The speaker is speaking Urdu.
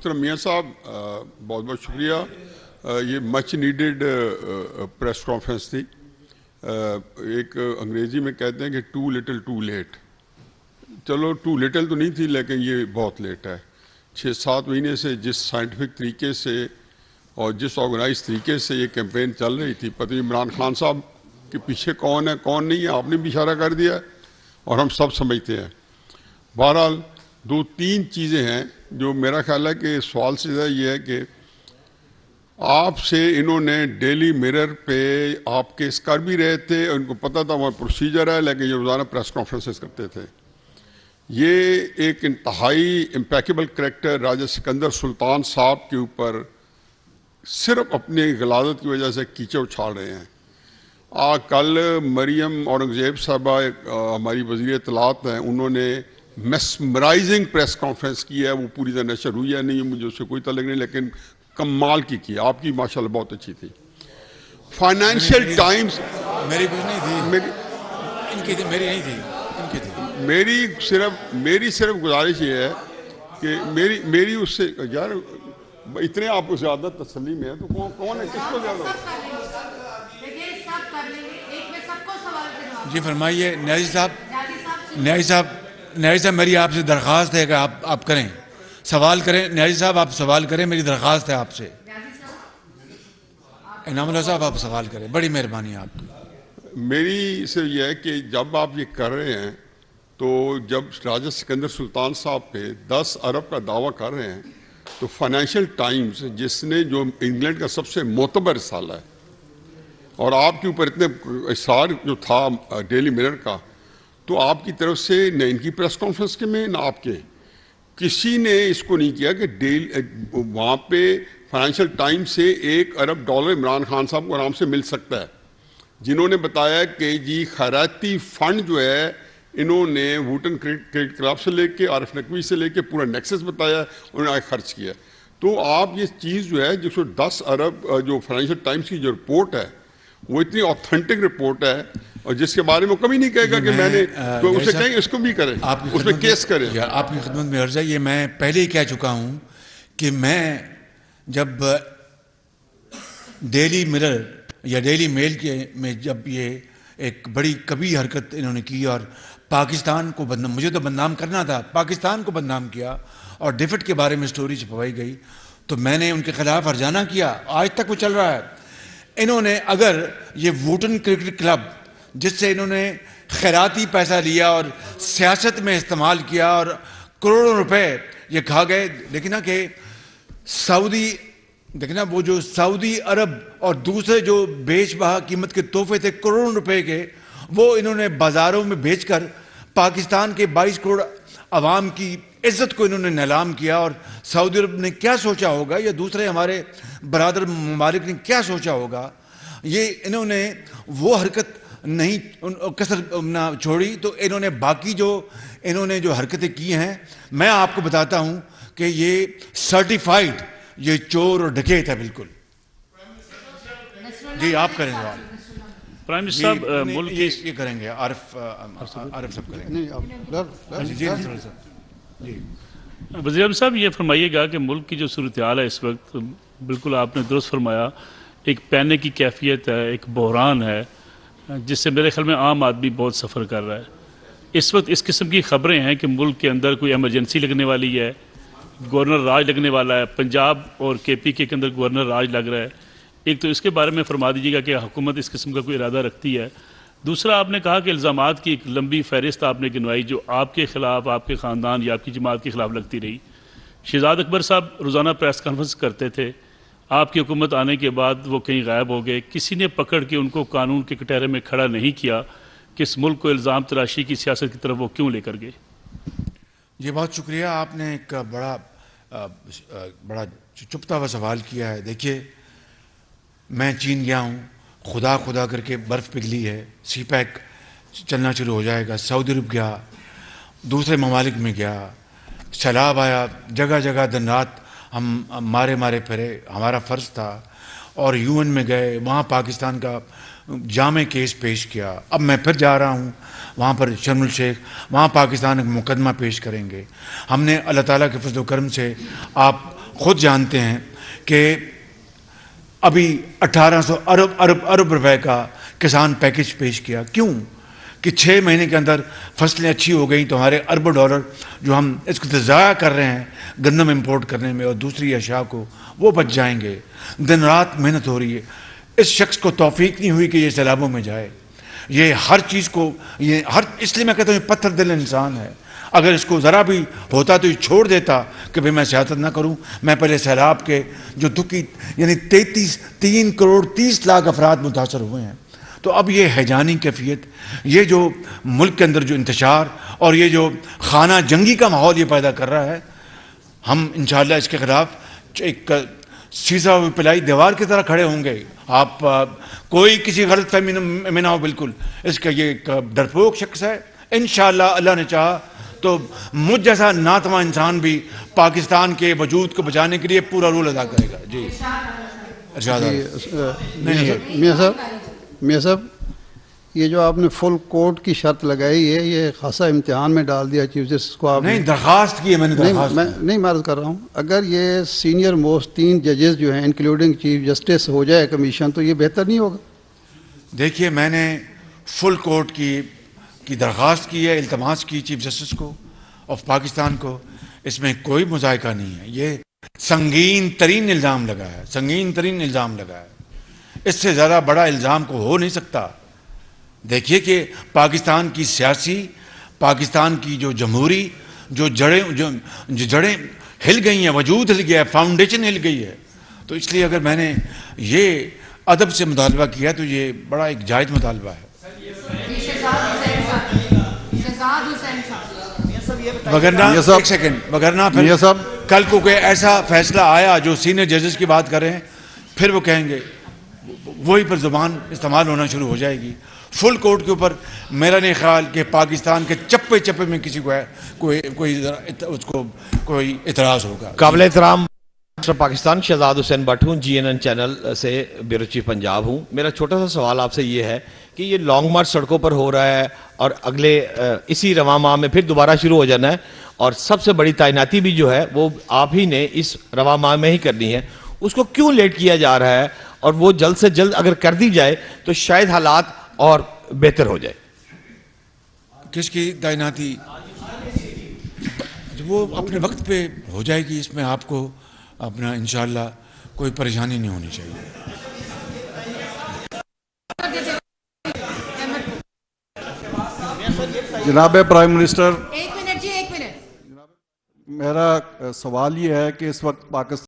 محترم میاں صاحب بہت بہت شکریہ. یہ مچ نیڈڈ پریس کانفرنس تھی. ایک انگریزی میں کہتے ہیں کہ ٹو لٹل ٹو لیٹ. چلو ٹو لٹل تو نہیں تھی لیکن یہ بہت لیٹ ہے. 6-7 مہینے سے جس سائنٹیفک طریقے سے اور جس آرگنائز طریقے سے یہ کیمپین چل رہی تھی, پتہ نہیں عمران خان صاحب کے پیچھے کون ہے کون نہیں ہے, آپ نے بھی اشارہ کر دیا ہے اور ہم سب سمجھتے ہیں. بہرحال 2-3 چیزیں ہیں جو میرا خیال ہے کہ سوال سے زیادہ یہ ہے کہ آپ سے انہوں نے ڈیلی میرر پہ آپ کیس کر بھی رہے تھے, ان کو پتہ تھا وہ پروسیجر ہے, لیکن یہ روزانہ پریس کانفرنسز کرتے تھے. یہ ایک انتہائی امپیکیبل کریکٹر راجہ سکندر سلطان صاحب کے اوپر صرف اپنی غلاظت کی وجہ سے کیچڑ اچھال رہے ہیں. کل مریم اورنگزیب صاحبہ ہماری وزیر اطلاعات ہیں, انہوں نے میسمرائزنگ پریس کانفرنس کی ہے. وہ پوری طرح نشر ہوئی ہے نہیں, مجھے اس سے کوئی تعلق نہیں, لیکن کمال کی آپ کی ماشاءاللہ بہت اچھی تھی. فائنینشیل ٹائمز میری کچھ نہیں تھی, ان کی تھی, میری نہیں تھی, ان کی تھی. میری صرف گزارش یہ ہے کہ میری اس سے یار اتنے آپ کو زیادہ تسلی میں ہے تو کون ہے, کس کو زیادہ جی فرمائیے نیازی صاحب. میری آپ سے درخواست ہے کہ آپ کریں, سوال کریں. نیازی صاحب آپ سوال کریں, میری درخواست ہے آپ سے. انعام اللہ صاحب آپ سوال کریں, بڑی مہربانی ہے آپ کی. میری صرف یہ ہے کہ جب آپ یہ کر رہے ہیں تو جب راجہ سکندر سلطان صاحب پہ 10 ارب کا دعویٰ کر رہے ہیں تو فائنینشیل ٹائمز جس نے جو انگلینڈ کا سب سے معتبر رسالہ ہے اور آپ کے اوپر اتنے اصرار جو تھا ڈیلی میرر کا, تو آپ کی طرف سے نہ ان کی پریس کانفرنس کے میں نہ آپ کے کسی نے اس کو نہیں کیا کہ وہاں پہ فائنینشیل ٹائمز سے $1 ارب عمران خان صاحب کو آرام سے مل سکتا ہے, جنہوں نے بتایا کہ جی خیراتی فنڈ جو ہے انہوں نے ووٹن کریڈٹ کلب سے لے کے عارف نقوی سے لے کے پورا نیکسس بتایا, انہوں نے خرچ کیا. تو آپ یہ چیز جو ہے جس کو 10 ارب جو فائنینشیل ٹائمز کی جو رپورٹ ہے وہ اتنی آتھینٹک رپورٹ ہے, اور جس کے بارے میں وہ کبھی نہیں کہے گا کہ میں نے تو اسے کہیں اس کو بھی کریں, اس میں کیس کریں. آپ کی خدمت میں عرض ہے, یہ میں پہلے ہی کہہ چکا ہوں کہ میں جب ڈیلی میرر یا ڈیلی میل کے میں جب یہ ایک بڑی کبھی حرکت انہوں نے کی اور پاکستان کو مجھے تو بدنام کرنا تھا, پاکستان کو بدنام کیا اور ڈیفٹ کے بارے میں سٹوری چھپوائی گئی, تو میں نے ان کے خلاف ہرجانہ کیا. آج تک وہ چل رہا ہے. انہوں نے اگر یہ ووٹن کرکٹ کلب جس سے انہوں نے خیراتی پیسہ لیا اور سیاست میں استعمال کیا اور کروڑوں روپے یہ کھا گئے, دیکھنا کہ وہ جو سعودی عرب اور دوسرے جو بیش بہا قیمت کے تحفے تھے کروڑوں روپے کے, وہ انہوں نے بازاروں میں بیچ کر پاکستان کے 22 کروڑ عوام کی عزت کو انہوں نے نیلام کیا. اور سعودی عرب نے کیا سوچا ہوگا یا دوسرے ہمارے برادر ممالک نے کیا سوچا ہوگا, یہ انہوں نے وہ حرکت نہیں کسر نہ چھوڑی. تو انہوں نے باقی انہوں نے جو حرکتیں کی ہیں, میں آپ کو بتاتا ہوں کہ یہ سرٹیفائیڈ یہ چور اور ڈکیت ہے بالکل. جی آپ کریں سوال. پرائم منسٹر صاحب ملک یہ کریں گے, عارف صاحب کریں گے. وزیر اعظم صاحب یہ فرمائیے گا کہ ملک کی جو صورتحال ہے اس وقت, بالکل آپ نے درست فرمایا, ایک پینے کی کیفیت ہے, ایک بحران ہے جس سے میرے خیال میں عام آدمی بہت سفر کر رہا ہے. اس وقت اس قسم کی خبریں ہیں کہ ملک کے اندر کوئی ایمرجنسی لگنے والی ہے, گورنر راج لگنے والا ہے, پنجاب اور KP کے اندر گورنر راج لگ رہا ہے. ایک تو اس کے بارے میں فرما دیجیے گا کہ حکومت اس قسم کا کوئی ارادہ رکھتی ہے. دوسرا آپ نے کہا کہ الزامات کی ایک لمبی فہرست آپ نے گنوائی جو آپ کے خلاف, آپ کے خاندان یا آپ کی جماعت کے خلاف لگتی رہی. شہزاد اکبر صاحب روزانہ پریس کانفرنس کرتے تھے, آپ کی حکومت آنے کے بعد وہ کہیں غائب ہو گئے. کسی نے پکڑ کے ان کو قانون کے کٹہرے میں کھڑا نہیں کیا کہ اس ملک کو الزام تراشی کی سیاست کی طرف وہ کیوں لے کر گئے. یہ بہت شکریہ, آپ نے ایک بڑا چپتا ہوا سوال کیا ہے. دیکھیے میں چین گیا ہوں, خدا کر کے برف پگھلی ہے, سی پیک چلنا شروع ہو جائے گا. سعودی عرب گیا, دوسرے ممالک میں گیا, سیلاب آیا, جگہ جگہ دن رات ہم مارے پھرے, ہمارا فرض تھا. اور UN میں گئے, وہاں پاکستان کا جامع کیس پیش کیا. اب میں پھر جا رہا ہوں وہاں پر شرم الشیخ, وہاں پاکستان ایک مقدمہ پیش کریں گے. ہم نے اللہ تعالیٰ کے فضل و کرم سے آپ خود جانتے ہیں کہ ابھی 1800 ارب روپے کا کسان پیکج پیش کیا. کیوں؟ کہ 6 مہینے کے اندر فصلیں اچھی ہو گئیں تو ہمارے اربوں ڈالر جو ہم اس کو ضائع کر رہے ہیں گندم امپورٹ کرنے میں اور دوسری اشیاء کو، وہ بچ جائیں گے. دن رات محنت ہو رہی ہے. اس شخص کو توفیق نہیں ہوئی کہ یہ سیلابوں میں جائے. یہ ہر چیز کو اس لیے میں کہتا ہوں یہ پتھر دل انسان ہے. اگر اس کو ذرا بھی ہوتا تو یہ چھوڑ دیتا کہ بھئی میں سیاست نہ کروں، میں پہلے سیلاب کے جو دکھی یعنی 3 کروڑ 30 لاکھ افراد متاثر ہوئے ہیں. تو اب یہ ہیجانی کیفیت، یہ جو ملک کے اندر جو انتشار اور یہ جو خانہ جنگی کا ماحول یہ پیدا کر رہا ہے، ہم انشاءاللہ اس کے خلاف ایک سیسا پلائی دیوار کی طرح کھڑے ہوں گے. آپ کوئی کسی غلط فہمی میں نہ ہو. بالکل اس کا یہ ایک ڈرپوک شخص ہے. انشاءاللہ اللہ نے چاہا تو مجھ جیسا ناتواں انسان بھی پاکستان کے وجود کو بچانے کے لیے پورا رول ادا کرے گا. جی ارشاد میاں صاحب، یہ جو آپ نے فل کوٹ کی شرط لگائی ہے، یہ خاصا امتحان میں ڈال دیا چیف جسٹس کو. آپ نہیں درخواست کی ہے میں نے. نہیں میں عرض کر رہا ہوں، اگر یہ سینئر موسٹ 3 ججز جو ہیں انکلوڈنگ چیف جسٹس ہو جائے کمیشن تو یہ بہتر نہیں ہوگا؟ دیکھیے میں نے فل کوٹ کی درخواست کی ہے، التماس کی چیف جسٹس کو آف پاکستان کو. اس میں کوئی مذائقہ نہیں ہے. یہ سنگین ترین الزام لگا ہے، سنگین ترین الزام لگا ہے. اس سے زیادہ بڑا الزام کو ہو نہیں سکتا. دیکھیے کہ پاکستان کی سیاسی، پاکستان کی جو جمہوری جو جڑیں ہل گئی ہیں، وجود ہل گیا ہے، فاؤنڈیشن ہل گئی ہے. تو اس لیے اگر میں نے یہ ادب سے مطالبہ کیا تو یہ بڑا ایک جائز مطالبہ ہے. وگرنہ پھر کل کو کوئی ایسا فیصلہ آیا جو سینئر ججز کی بات کر رہے ہیں، پھر وہ کہیں گے، وہی پر زبان استعمال ہونا شروع ہو جائے گی. فل کورٹ کے اوپر میرا نہیں خیال کہ پاکستان کے چپے چپے میں کسی کو کوئی اعتراض ہوگا. قابل احترام پاکستان شہزاد حسین بٹ ہوں، GNN چینل سے بیورو چیف پنجاب ہوں. میرا چھوٹا سا سوال آپ سے یہ ہے کہ یہ لانگ مارچ سڑکوں پر ہو رہا ہے اور اگلے اسی رواں ماہ میں پھر دوبارہ شروع ہو جانا ہے، اور سب سے بڑی تعیناتی بھی جو ہے وہ آپ ہی نے اس رواں ماہ میں ہی کرنی ہے. اس کو کیوں لیٹ کیا جا رہا ہے؟ اور وہ جلد سے جلد اگر کر دی جائے تو شاید حالات اور بہتر ہو جائے. کس کی تعیناتی؟ وہ اپنے وقت پہ ہو جائے گی. اس میں آپ کو اپنا انشاءاللہ کوئی پریشانی نہیں ہونی چاہیے. جناب پرائم منسٹر، ایک منٹ. میرا سوال یہ ہے کہ اس وقت پاکستان